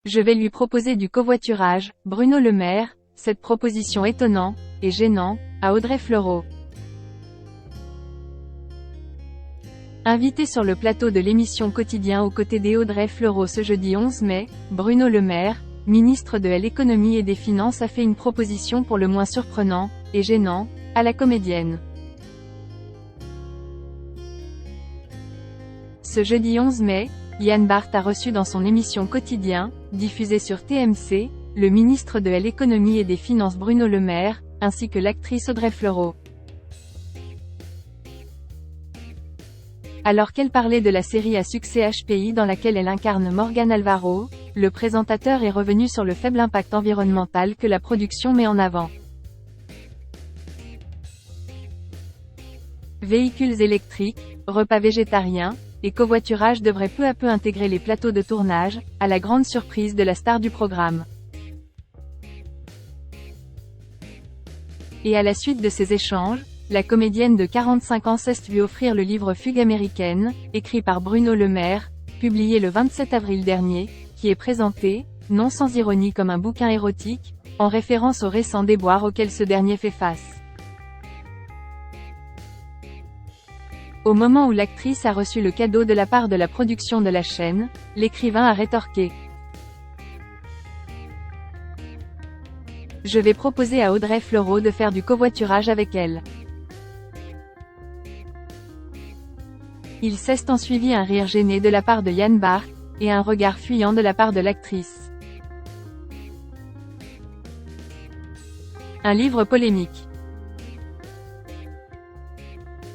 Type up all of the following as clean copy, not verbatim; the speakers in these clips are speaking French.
Je vais lui proposer du covoiturage, Bruno Le Maire, cette proposition étonnant, et gênant, à Audrey Fleurot. Invité sur le plateau de l'émission Quotidien aux côtés d'Audrey Fleurot ce jeudi 11 mai, Bruno Le Maire, ministre de l'Économie et des Finances, a fait une proposition pour le moins surprenant, et gênant, à la comédienne. Ce jeudi 11 mai, Yann Barth a reçu dans son émission Quotidien, diffusée sur TMC, le ministre de l'Économie et des Finances Bruno Le Maire, ainsi que l'actrice Audrey Fleurot. Alors qu'elle parlait de la série à succès HPI dans laquelle elle incarne Morgan Alvaro, le présentateur est revenu sur le faible impact environnemental que la production met en avant. Véhicules électriques, repas végétariens, et covoiturage devraient peu à peu intégrer les plateaux de tournage, à la grande surprise de la star du programme. Et à la suite de ces échanges, la comédienne de 45 ans s'est vue offrir le livre Fugue américaine, écrit par Bruno Le Maire, publié le 27 avril dernier, qui est présenté, non sans ironie, comme un bouquin érotique, en référence aux récents déboires auxquels ce dernier fait face. Au moment où l'actrice a reçu le cadeau de la part de la production de la chaîne, l'écrivain a rétorqué: « Je vais proposer à Audrey Fleurot de faire du covoiturage avec elle. » Il s'est ensuivi un rire gêné de la part de Yann Barth, et un regard fuyant de la part de l'actrice. Un livre polémique.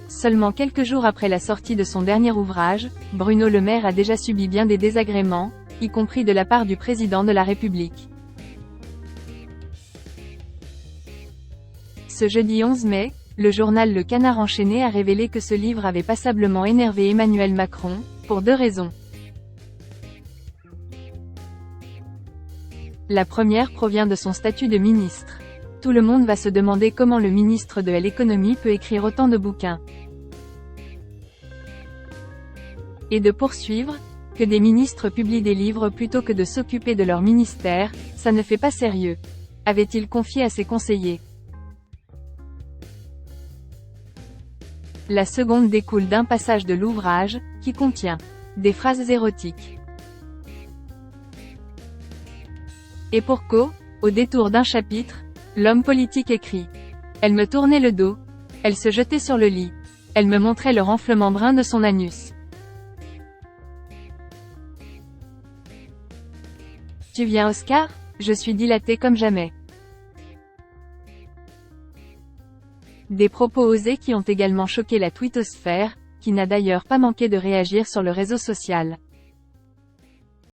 Seulement quelques jours après la sortie de son dernier ouvrage, Bruno Le Maire a déjà subi bien des désagréments, y compris de la part du président de la République. Ce jeudi 11 mai, le journal Le Canard enchaîné a révélé que ce livre avait passablement énervé Emmanuel Macron, pour deux raisons. La première provient de son statut de ministre. Tout le monde va se demander comment le ministre de l'Économie peut écrire autant de bouquins. Et de poursuivre, que des ministres publient des livres plutôt que de s'occuper de leur ministère, ça ne fait pas sérieux, avait-il confié à ses conseillers. La seconde découle d'un passage de l'ouvrage, qui contient des phrases érotiques. Et pour cause, au détour d'un chapitre, l'homme politique écrit: « Elle me tournait le dos. Elle se jetait sur le lit. Elle me montrait le renflement brun de son anus. Tu viens Oscar? Je suis dilatée comme jamais. » Des propos osés qui ont également choqué la twittosphère, qui n'a d'ailleurs pas manqué de réagir sur le réseau social.